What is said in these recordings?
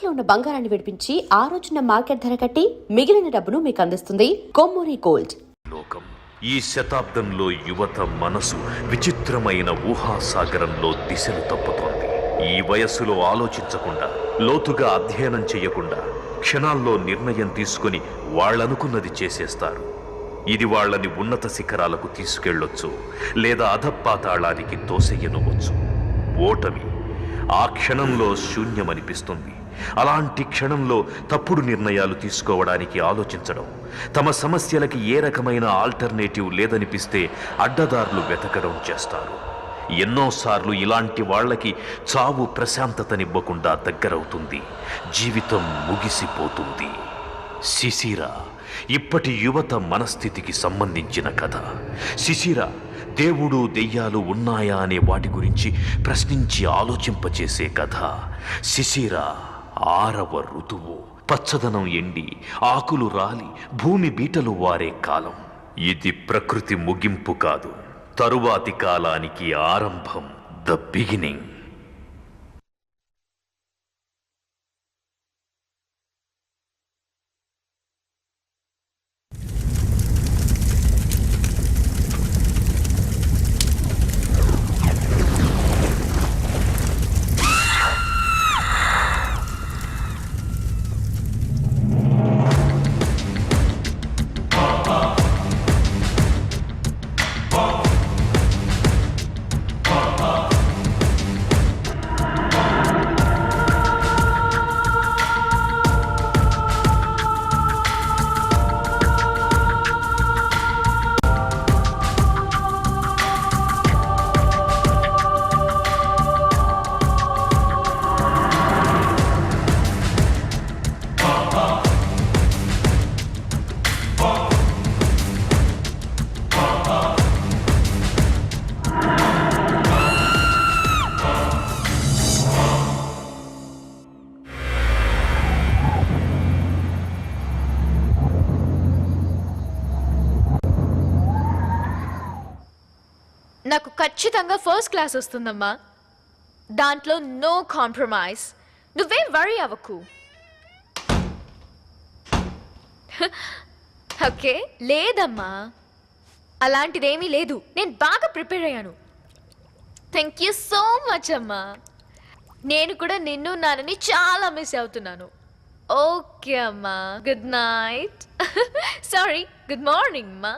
తాకట్లో ఉన్న బంగారాన్ని విడిపించి ఆ రోజున మార్కెట్ ధర కట్టి మిగిలిన డబ్బును మీకు అందిస్తుంది కొమ్మూరి గోల్డ్. లోకం ఈ శతాబ్దంలో యువత మనసు విచిత్రమైన ఊహాసాగరంలో దిశలు తప్పుతోంది. ఈ వయస్సులో ఆలోచించకుండా, లోతుగా అధ్యయనం చేయకుండా క్షణాల్లో నిర్ణయం తీసుకుని వాళ్ళనుకున్నది చేసేస్తారు. ఇది వాళ్ళని ఉన్నత శిఖరాలకు తీసుకెళ్లొచ్చు, లేదా అధపాతాళానికి తోసెయ్యనవచ్చు. ఓటమి ఆ క్షణంలో శూన్యమనిపిస్తుంది. అలాంటి క్షణంలో తప్పుడు నిర్ణయాలు తీసుకోవడానికి ఆలోచించడం, తమ సమస్యలకి ఏ రకమైన ఆల్టర్నేటివ్ లేదనిపిస్తే అడ్డదారులు వెతకడం చేస్తారు. ఎన్నోసార్లు ఇలాంటి వాళ్ళకి చావు ప్రశాంతతనివ్వకుండా దగ్గరవుతుంది, జీవితం ముగిసిపోతుంది. శిశిర ఇప్పటి యువత మనస్థితికి సంబంధించిన కథ. శిశిర దేవుడు దెయ్యాలు ఉన్నాయా అనే వాటి గురించి ప్రశ్నించి ఆలోచింపచేసే కథ. శిశిర 6వ ఋతువు. పచ్చదనం ఎండి, ఆకులు రాలి, భూమి బీటలు వారే కాలం. ఇది ప్రకృతి ముగింపు కాదు, తరువాతి కాలానికి ఆరంభం. The beginning. నాకు ఖచ్చితంగా ఫస్ట్ క్లాస్ వస్తుందమ్మా. దాంట్లో నో కాంప్రమైజ్. నువ్వేం వరీ అవ్వకు. ఓకే? లేదమ్మా, అలాంటిదేమీ లేదు. నేను బాగా ప్రిపేర్ అయ్యాను. థ్యాంక్ యూ సో మచ్ అమ్మా. నేను కూడా నిన్ను నాన్నని చాలా మిస్ అవుతున్నాను. ఓకే అమ్మా, good night. Sorry, good morning అమ్మా.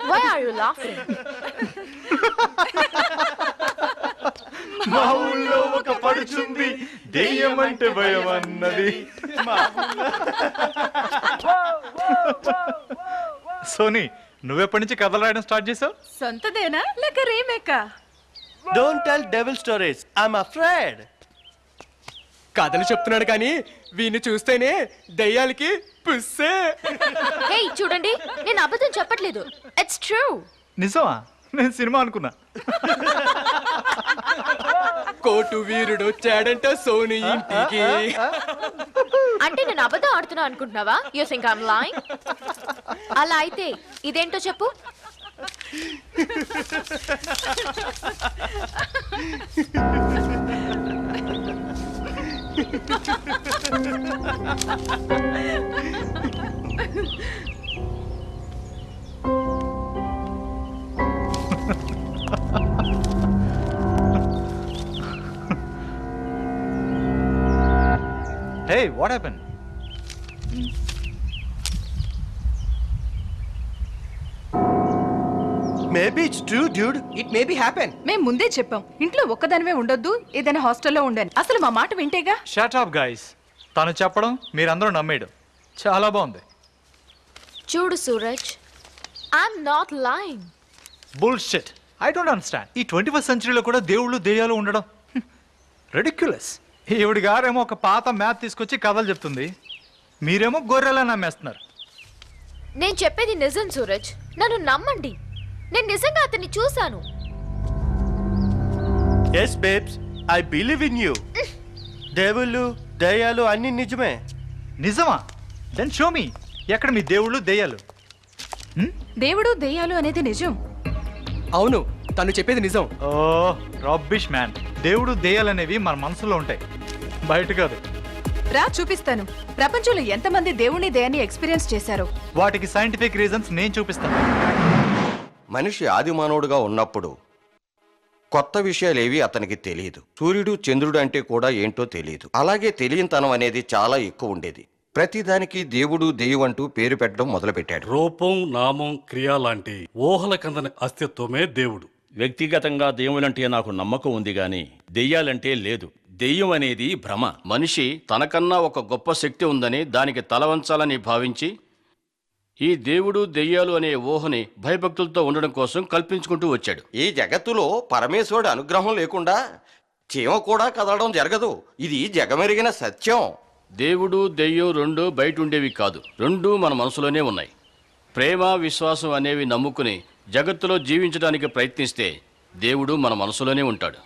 Why are you laughing? మా ఊళ్ళో ఒక పడుచుంది దెయ్యం అంటే భయం అన్నది. సోనీ, నువ్వెప్పటి నుంచి కథలు రాయడం స్టార్ట్ చేసావు? సొంతదేనా లేక రీమేకా? Don't tell devil stories. I'm afraid. కథలు చెప్తున్నాడు కానీ వీణ్ణి చూస్తేనే దయ్యాలకి పుస్సే. హే చూడండి, నేను అబద్ధం చెప్పట్లేదు. It's true. నిజమా? నేను సినిమా అనుకున్నా. కోటు వీరుడు వచ్చాడంట సోని ఇంటికి. అంటే నేను అబద్ధం ఆడుతున్నా అనుకుంటున్నావా? You think I am lying? అలా అయితే ఇదేంటో చెప్పు. Hey, what happened? Maybe it's true, dude. It may be happen. మేం ముందే చెప్పాం ఇంట్లో ఒక్కదానివే ఉండొద్దు, ఏదైనా హాస్టల్లో ఉండని. అసలు మా మాట వింటేగా. Shut up, guys. తను చెప్పడం మీరందరూ నమ్మేయడం చాలా బాగుంది. చూడు Suraj, I'm not lying. Bullshit. I don't understand. ఈ 21st centuryలో కూడా దేవుళ్ళు దెయ్యాలు ఉండడం రెడిక్యులస్. ఈవిడి గారేమో ఒక పాత మ్యాథ్ తీసుకొచ్చి కథలు చెప్తుంది, మీరేమో గొర్రెలా నమ్మేస్తున్నారు. నేను చెప్పేది నిజం సూరజ్, నన్ను నమ్మండి. నేను నిజంగా అతన్ని చూశాను. Yes, babes. I believe in you. దేవుళ్ళు దయ్యాలు అన్ని నిజమే. నిజమా? Then show me. ఎక్కడ మీ దేవుళ్ళు దెయ్యాలు? దేవుడు దెయ్యాలు అనేది నిజం. అవును, తను చెప్పేది నిజం. ఓ రబ్బిష్ మ్యాన్. దేవుడు దెయ్యాలు అనేవి మన మనసులో ఉంటాయి, బయట కాదు. రా చూపిస్తాను. ప్రపంచంలో ఎంతమంది దేవుని దయాన్ని ఎక్స్పీరియన్స్ చేశారో. వాటికి సైంటిఫిక్ రీజన్స్ నేను చూపిస్తాను. మనిషి ఆదిమానవుడుగా ఉన్నప్పుడు కొత్త విషయాలేవి అతనికి తెలియదు. సూర్యుడు చంద్రుడు అంటే కూడా ఏంటో తెలియదు. అలాగే తెలియనితనం అనేది చాలా ఎక్కువ ఉండేది. ప్రతిదానికి దేవుడు దెయ్యం అంటూ పేరు పెట్టడం మొదలుపెట్టాడు. రూపం, నామం, క్రియ లాంటి ఊహల కిందని అస్తిత్వమే దేవుడు. వ్యక్తిగతంగా దేవులంటే నాకు నమ్మకం ఉంది గాని దెయ్యాలంటే లేదు. దెయ్యం అనేది భ్రమ. మనిషి తనకన్నా ఒక గొప్ప శక్తి ఉందని దానికి తలవంచాలని భావించి ఈ దేవుడు దెయ్యాలు అనే ఊహని భయభక్తులతో ఉండడం కోసం కల్పించుకుంటూ వచ్చాడు. ఈ జగత్తులో పరమేశ్వరుడు అనుగ్రహం లేకుండా చీమ కూడా కదలడం జరగదు. ఇది జగమెరిగిన సత్యం. దేవుడు దెయ్యం రెండూ బయట ఉండేవి కాదు, రెండూ మన మనసులోనే ఉన్నాయి. ప్రేమ, విశ్వాసం అనేవి నమ్ముకుని జగత్తులో జీవించడానికి ప్రయత్నిస్తే దేవుడు మన మనసులోనే ఉంటాడు.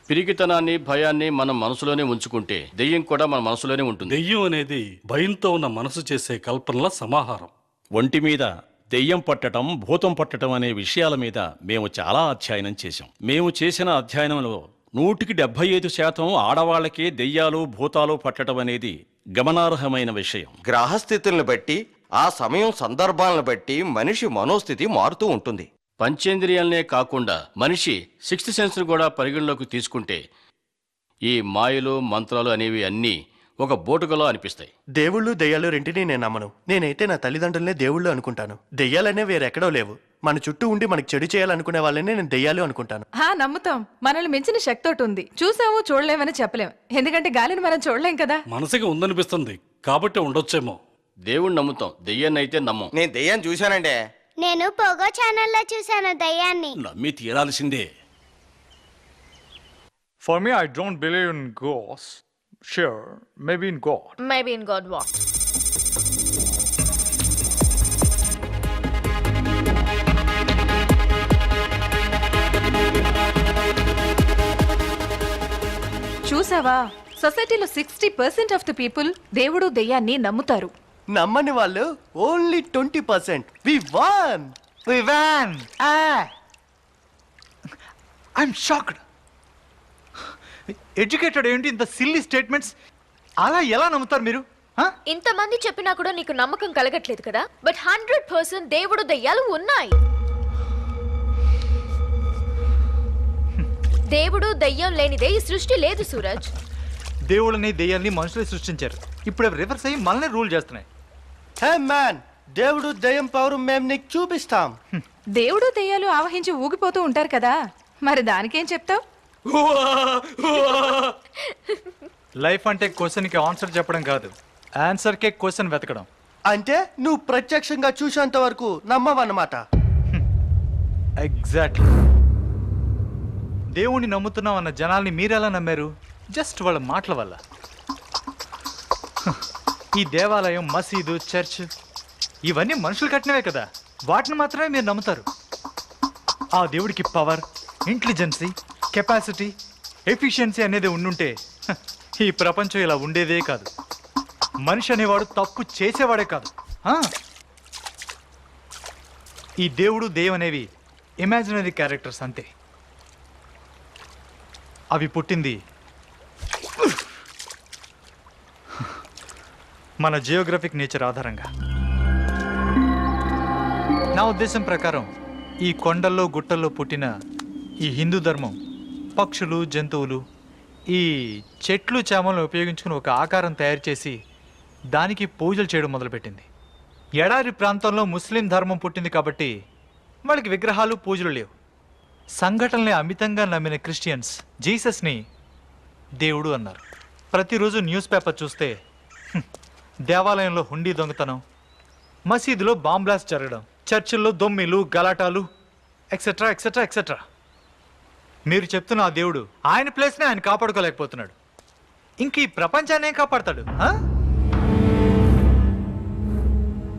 పిరికితనాన్ని, భయాన్ని మనం మనసులోనే ఉంచుకుంటే దెయ్యం కూడా మన మనసులోనే ఉంటుంది. దెయ్యం అనేది భయంతో ఉన్న మనసు చేసే కల్పనల సమాహారం. ఒంటి మీద దెయ్యం పట్టడం, భూతం పట్టడం అనే విషయాల మీద మేము చాలా అధ్యయనం చేశాం. మేము చేసిన అధ్యయనంలో 175% ఆడవాళ్లకే దెయ్యాలు, భూతాలు పట్టడం అనేది గమనార్హమైన విషయం. గ్రహస్థితులను బట్టి, ఆ సమయం సందర్భాలను బట్టి మనిషి మనోస్థితి మారుతూ ఉంటుంది. పంచేంద్రియాలనే కాకుండా మనిషి 6th సెన్స్ కూడా పరిగణలోకి తీసుకుంటే ఈ మాయలు, మంత్రాలు అనేవి అన్నీ ఒక బోటుకలో అనిపిస్తాయి. దేవుళ్ళు దెయ్యాలు రెంటిని నేను నమ్మను. నేనైతే నా తల్లిదండ్రులనే దేవుళ్ళు అనుకుంటాను. దెయ్యాలనే వేరెక్కడో లేవు. మన చుట్టూ ఉండి మనకి చెడు చేయాలనుకునే వాళ్ళనే నేను దెయ్యాలు అనుకుంటాను. నమ్ముతాం. మనల్ని మించిన శక్తి ఒకటి ఉంది. చూసాము, చూడలేమని చెప్పలేం. ఎందుకంటే గాలిని మనం చూడలేం కదా. మనసుకి ఉందనిపిస్తుంది కాబట్టి ఉండొచ్చేమో. దేవుణ్ణి నమ్ముతాం, దెయ్యాన్ని అయితే నమ్మం. నేను దెయ్యాన్ని చూశానండి. నేను పోగో ఛానల్లో చూశాను దయ్యాన్ని. నమ్మి తీరాల్సిందే. For me, I don't believe in ghosts. Sure, maybe in God. Maybe in God what? చూసావా, సొసైటీలో 60% ఆఫ్ ద పీపుల్ దేవుడు దెయ్యాన్ని నమ్ముతారు. నమ్మని వాళ్ళు only 20%. V one. We van! I'm shocked. Educated ఏంటి ఇంత సిల్లీ స్టేట్మెంట్స్? అలా ఎలా నమ్ముతారు మీరు? ఇంతమంది చెప్పినా కూడా నీకు నమ్మకం కలగట్లేదు కదా? బట్ 100% దేవుడు దెయ్యాలు ఉన్నాయి. దేవుడు దెయ్యం లేనిదే ఈ సృష్టి లేదు సూరజ్. దేవుళ్ళని దెయ్యాల్ని మనుషులే సృష్టించారు. ఇప్పుడు అవి రివర్స్ అయ్యి మనల్ని రూల్ చేస్తున్నాయి. హే మ్యాన్, దేవుడు దయ్యం పవర్ మేము నీకు చూపిస్తాం. దేవుడు దెయ్యాలు ఆవహించి ఊగిపోతూ ఉంటారు కదా, మరి దానికేం చెప్తావు? లైఫ్ అంటే క్వశ్చన్కి ఆన్సర్ చెప్పడం కాదు, ఆన్సర్కే క్వశ్చన్ వెతకడం. అంటే నువ్వు ప్రత్యక్షంగా చూసేంత వరకు నమ్మవన్నమాట. ఎగ్జాక్ట్లీ. దేవుణ్ణి నమ్ముతున్నాం అన్న జనాల్ని మీరెలా నమ్మారు? జస్ట్ వాళ్ళ మాటల వల్ల. ఈ దేవాలయం, మసీదు, చర్చ్ ఇవన్నీ మనుషులు కట్టినవే కదా, వాటిని మాత్రమే మీరు నమ్ముతారు. ఆ దేవుడికి పవర్, ఇంటెలిజెన్సీ, కెపాసిటీ, ఎఫిషియన్సీ అనేది ఉండుంటే ఈ ప్రపంచం ఇలా ఉండేదే కాదు. మనిషి అనేవాడు తప్పు చేసేవాడే కాదు. ఈ దేవుడు దెయ్యం అనేవి ఇమాజినరీ క్యారెక్టర్స్ అంతే. అవి పుట్టింది మన జియోగ్రఫిక్ నేచర్ ఆధారంగా. నా ఉద్దేశం ప్రకారం ఈ కొండల్లో గుట్టల్లో పుట్టిన ఈ హిందూ ధర్మం పక్షులు, జంతువులు, ఈ చెట్లు, చేమలను ఉపయోగించుకుని ఒక ఆకారం తయారు చేసి దానికి పూజలు చేయడం మొదలుపెట్టింది. ఎడారి ప్రాంతంలో ముస్లిం ధర్మం పుట్టింది కాబట్టి వాళ్ళకి విగ్రహాలు, పూజలు లేవు. సంఘటనల్ని అమితంగా నమ్మిన క్రిస్టియన్స్ జీసస్ని దేవుడు అన్నారు. ప్రతిరోజు న్యూస్ పేపర్ చూస్తే దేవాలయంలో హుండీ దొంగతనం, మసీదులో బాంబ్ బ్లాస్ట్ జరగడం, చర్చిల్లో దొమ్మిలు, గలాటాలు, ఎక్సెట్రా ఎక్సెట్రా ఎక్సెట్రా. మీరు చెప్తున్న ఆ దేవుడు ఆయన ప్లేస్ని ఆయన కాపాడుకోలేకపోతున్నాడు. ఇంక ఈ ప్రపంచాన్ని ఏం కాపాడతాడు?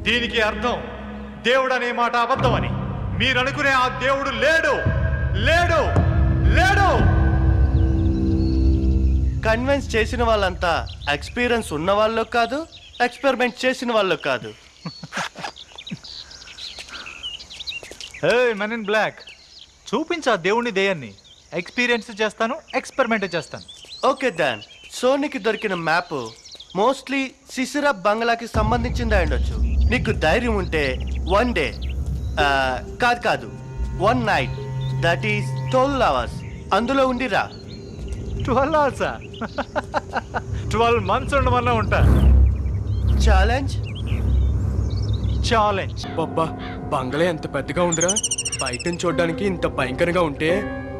దీనికి అర్థం దేవుడు అనే మాట అబద్ధం అని. మీరు అనుకునే ఆ దేవుడు లేడు, లేడు, లేడు. కన్విన్స్ చేసిన వాళ్ళంతా ఎక్స్పీరియన్స్ ఉన్న వాళ్ళు కాదు, ఎక్స్పెరిమెంట్ చేసిన వాళ్ళు కాదు. మెన్ ఇన్ బ్లాక్, చూపించా దేవుణ్ణి దెయ్యాన్ని. ఎక్స్పీరియన్స్ చేస్తాను, ఎక్స్పెరిమెంట్ చేస్తాను. ఓకే దాన్, సోనికి దొరికిన మ్యాప్ మోస్ట్లీ సిసిరా బంగ్లాకి సంబంధించింది ఉండొచ్చు. నీకు ధైర్యం ఉంటే 1 డే కాదు 1 నైట్, దట్ ఈస్ 12 hours అందులో ఉండిరా. 12 hours 12 months ఉండమన్నా ఉంటా. ఛాలెంజ్. అబ్బా, బంగ్లా ఎంత పెద్దగా ఉందిరా. బయట చూడడానికి ఇంత భయంకరంగా ఉంటే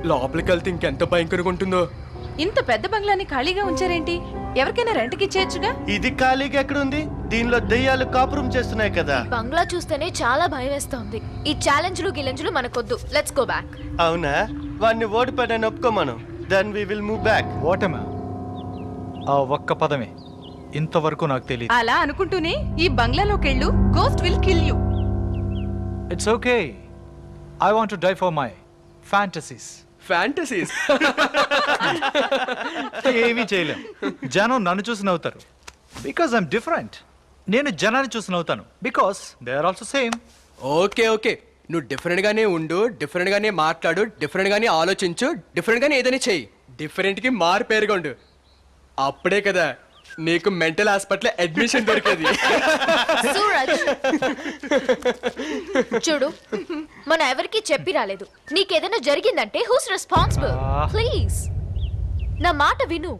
లోపలికి వెళ్తే ఇంకెంత భయంకరంగా ఉంటుందో. ఇంత పెద్ద బంగ్లాని ఖాళీగా ఉంచారేంటి? ఎవరికైనా రెంట్కి ఇచ్చేయచ్చుగా. ఇది ఖాళీగా ఎక్కడుంది? దీనిలో దెయ్యాలు కాపురం చేస్తున్నాయి కదా. బంగ్లా చూస్తేనే చాలా భయం వేస్తోంది. ఈ ఛాలెంజ్లు గిలెంజ్లు మనకొద్దు. Let's go back. అవునా? వాడిని ఓడిపోయాడని ఒప్పుకోమను. Then we will move back. ఓటమా? ఆ ఒక్క పదమే ఇంతవరకు నాకు తెలియదు. అలా అనుకుంటూనే ఈ బంగ్లాలోకి వెళ్ళు, ghost will kill you. It's okay, I want to die for my fantasies. Fantasies ఏమీ చేయలేం. జనం నన్ను చూసి నవ్వుతారు బికాస్ ఐఎమ్ డిఫరెంట్. నేను జనాన్ని చూసి నవ్వుతాను because they are also same. Okay okay, నువ్వు డిఫరెంట్ గానే ఉండు, డిఫరెంట్ గానే మాట్లాడు, డిఫరెంట్ గానే ఆలోచించు, డిఫరెంట్ గానే ఏదైనా చెయ్యి. డిఫరెంట్ కి మారు పేరుగా ఉండు. అప్పుడే కదా నీకు మెంటల్ హాస్పిటల్ అడ్మిషన్ దొరికేది. సూరజ్, చూడు, మనం ఎవరికి చెప్పి రాలేదు. నీకేదైనా జరిగిందంటే హూస్ రెస్పాన్సిబుల్? ప్లీజ్ నా మాట విను.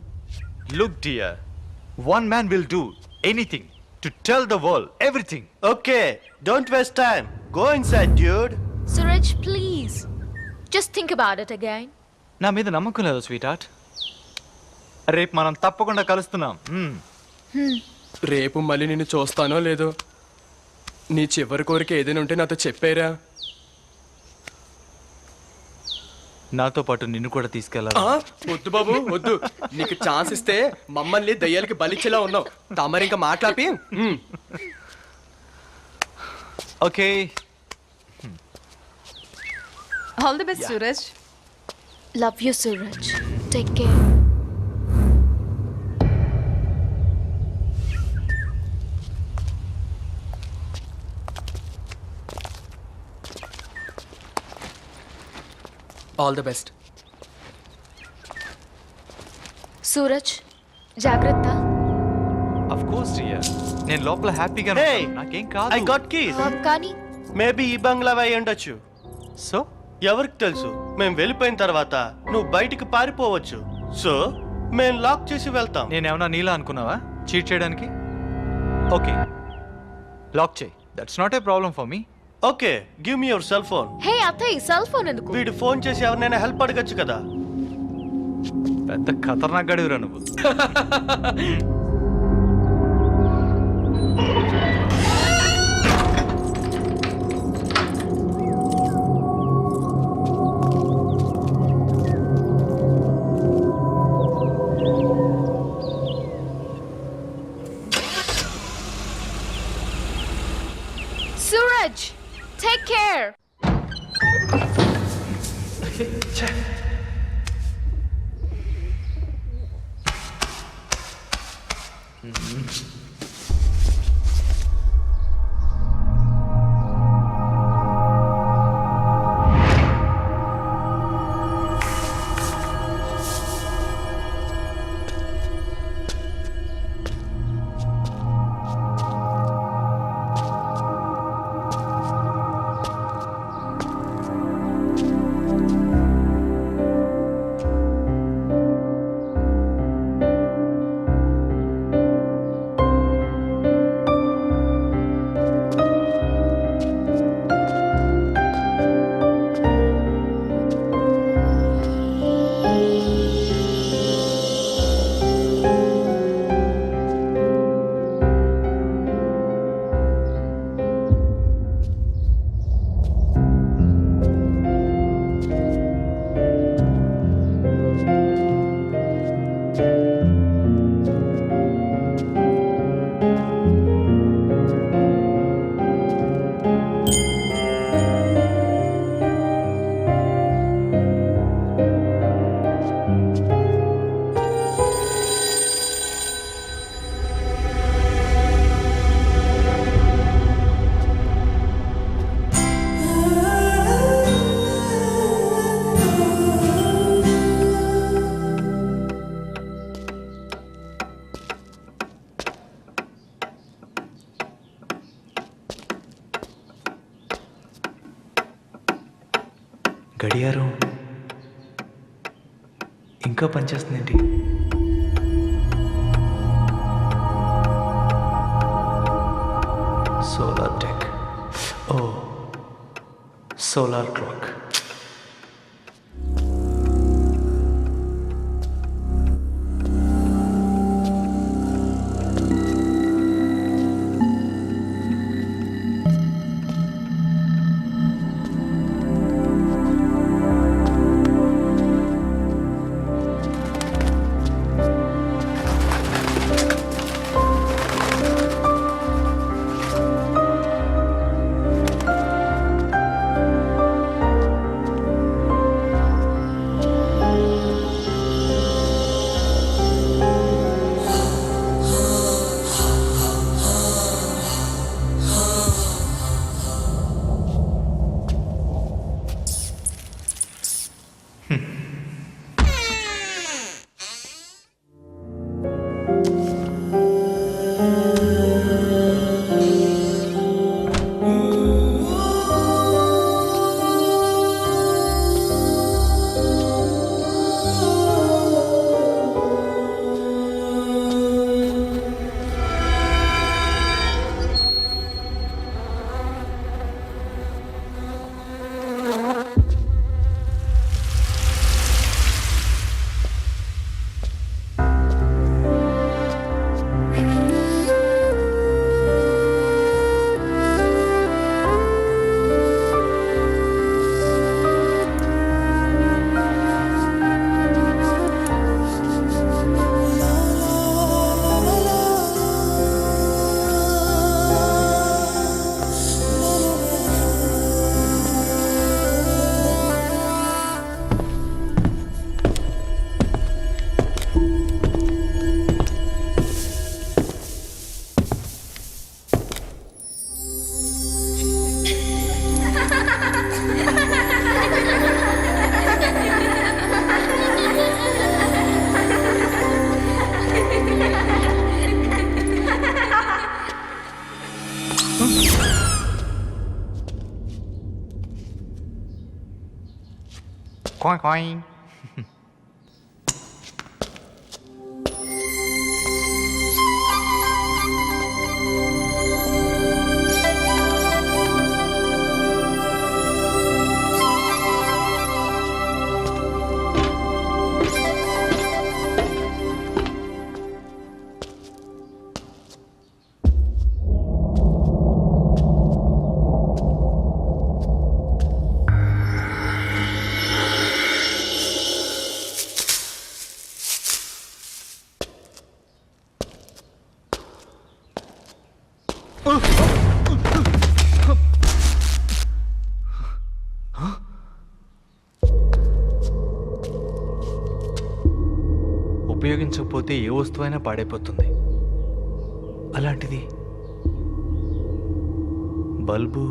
Look dear, one man will do anything to tell the world everything. Okay, don't waste time. Go inside dude. Suraj, please just think about it again. నా మీద నమ్మకం లేదు స్వీట్ హార్ట్. రేపు మనం తప్పకుండా కలుస్తున్నాం. రేపు మళ్ళీ నిన్ను చూస్తానో లేదో. నీ చివరి కోరిక ఏదైనా ఉంటే నాతో చెప్పారా? నాతో పాటు నిన్ను కూడా తీసుకెళ్ళాలి. వద్దు బాబు వద్దు. నీకు ఛాన్స్ ఇస్తే మమ్మల్ని దయ్యాలకి బలిచ్చేలా ఉన్నావు. తమరింకా మాట్లాపి. Okay, all the best Suraj. Love you Suraj, take care. All the best. Suraj జాగ్రత్త. ఆఫ్ కోర్స్ రియా, నేను లోపల హ్యాపీగా Hey, నాకేం ఐ కాదు. Got keys. కానీ మేబీ ఈ బంగ్లా అయి ఉండొచ్చు. సో ఎవరికి తెలుసు, మేము వెళ్ళిపోయిన తర్వాత నువ్వు బయటికి పారిపోవచ్చు. సో మేము లాక్ చేసి వెళ్తాం. నేనేమన్నా నీలా అనుకున్నావా చీట్ చేయడానికి? ఓకే, లాక్ చేయి. That's not a problem for me. Okay, give me your cell phone. Hey అత్తయ్య, సెల్ ఫోన్ ఎందుకు? వీడు ఫోన్ చేసి ఎవరినైనా హెల్ప్ అడగచ్చు కదా. పెద్ద ఖతర్నాక్ గడివిరా నువ్వు. Suraj, take care. గడియారం ఇంకా పనిచేస్తుందేంటి? Solar tech. Oh, solar clock. కాయ్ కాయ్. ఉపయోగించకపోతే ఏ వస్తువైనా పాడైపోతుంది. అలాంటిది బల్బు.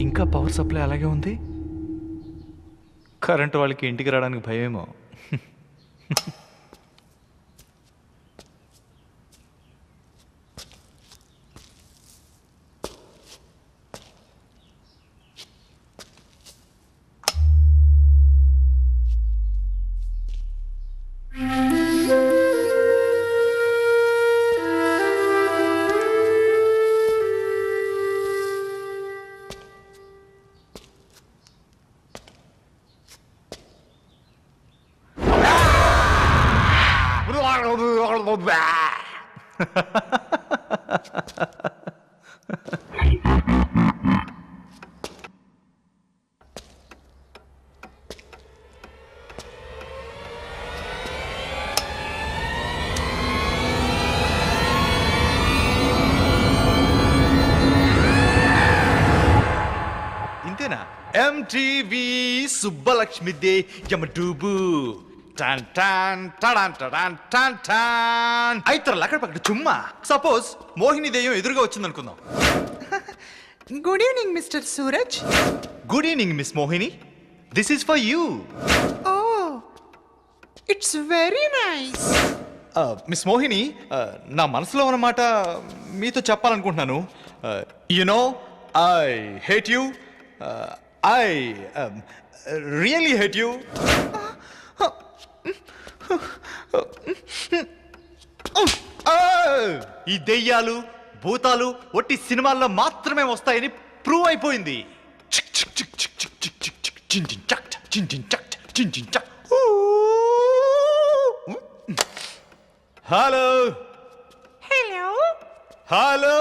ఇంకా పవర్ సప్లై అలాగే ఉంది. కరెంటు వాళ్ళకి ఇంటికి రావడానికి భయమేమో. ఇంతేనా? ఎంటీవీ సుబ్బలక్ష్మి దే యమడూబు టాన్ టాన్ టడాన్ టడాన్ టాన్ టాన్. అయితే అక్కడ పక్కన చుమ్మా. సపోజ్ మోహిని దెయ్యం ఎదురుగా వచ్చింది అనుకుందాం. Good evening mister Suraj. Good evening miss Mohini, this is for you. Oh it's very nice. Miss Mohini, నా మనసులో ఉన్నమాట మీతో చెప్పాలనుకుంటున్నాను. No I hate you. I really hate you. ఈ దెయ్యాలు భూతాలు ఒట్టి సినిమాల్లో మాత్రమే వస్తాయని ప్రూవ్ అయిపోయింది. Hello hello hello.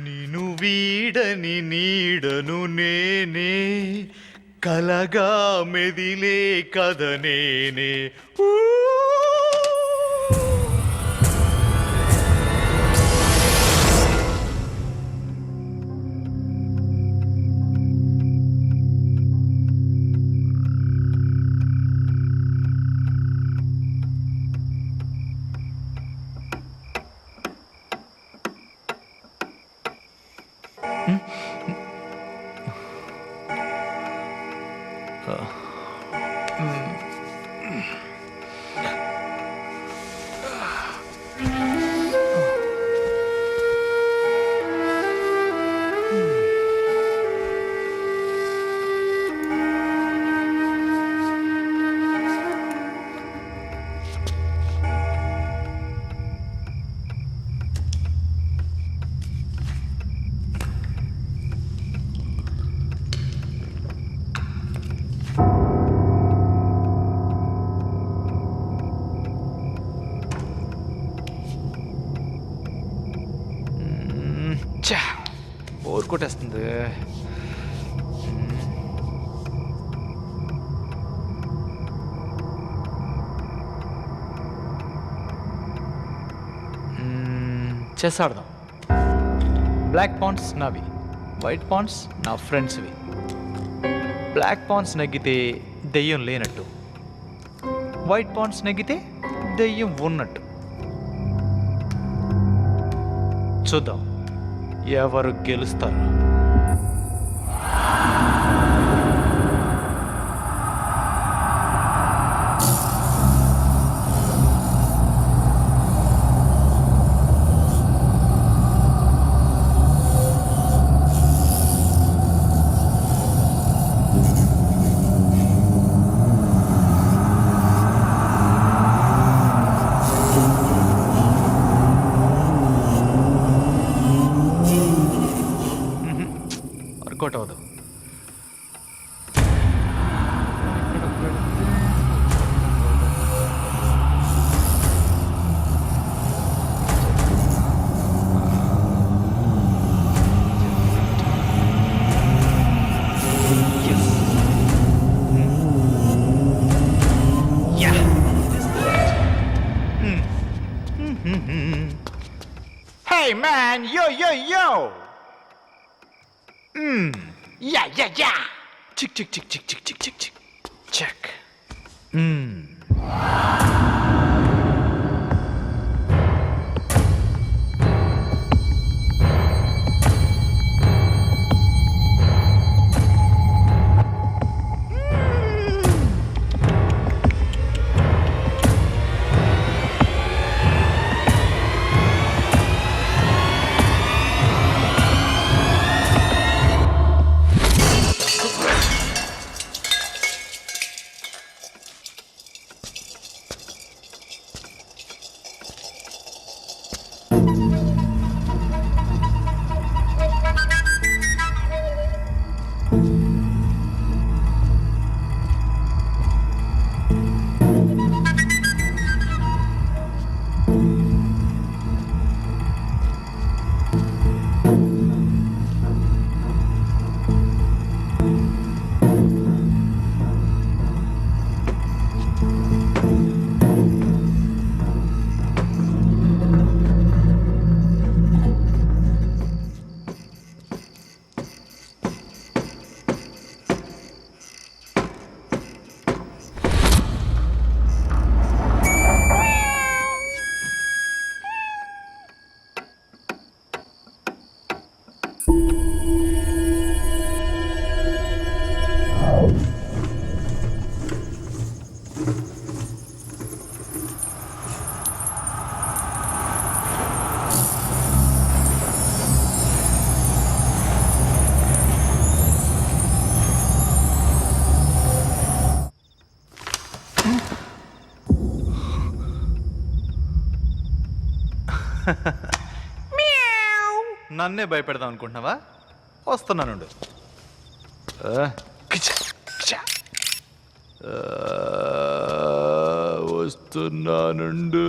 నిను వీడని నీడను నేనే, కలగా మెదిలే కథ నేనే. బోర్ కొట్టేస్తుంది. చెస్ ఆడదాం. బ్లాక్ పాన్స్ నావి, వైట్ పాన్స్ నా ఫ్రెండ్స్వి. బ్లాక్ పాన్స్ నెగ్గితే దెయ్యం లేనట్టు, వైట్ పాన్స్ నెగ్గితే దెయ్యం ఉన్నట్టు. చూద్దాం ఎవరు గెలుస్తారు. వర్కౌట్ అవ్వదు. Hey man, yo yo yo. Yeah yeah yeah. చిక్ చిక్ చిక్ చిక్ చిక్ చిక్ చిక్ చిక్ చెక్. నన్నే భయపెడదాం అనుకుంటున్నావా? వస్తున్నానుండు. వస్తున్నానుండు.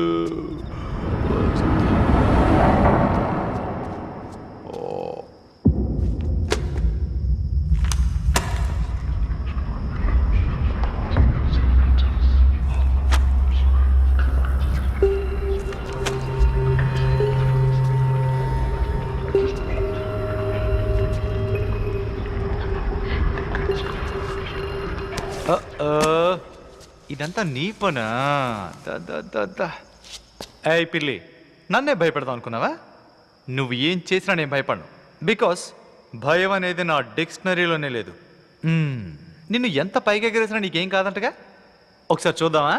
ఇదంతా నీ పనా? ఏయ్ పిల్లి, నన్నే భయపెడదాం అనుకున్నావా? నువ్వు ఏం చేసినా నేను భయపడను. బికాస్ భయం అనేది నా డిక్షనరీలోనే లేదు. నిన్ను ఎంత పైకి ఎగరేసినా నీకేం కాదంటగా. ఒకసారి చూద్దామా?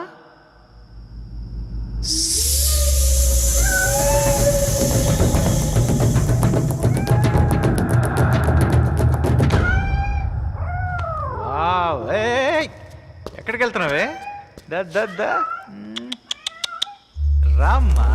ఎక్కడికి వెళ్తున్నావే? రామ్మా.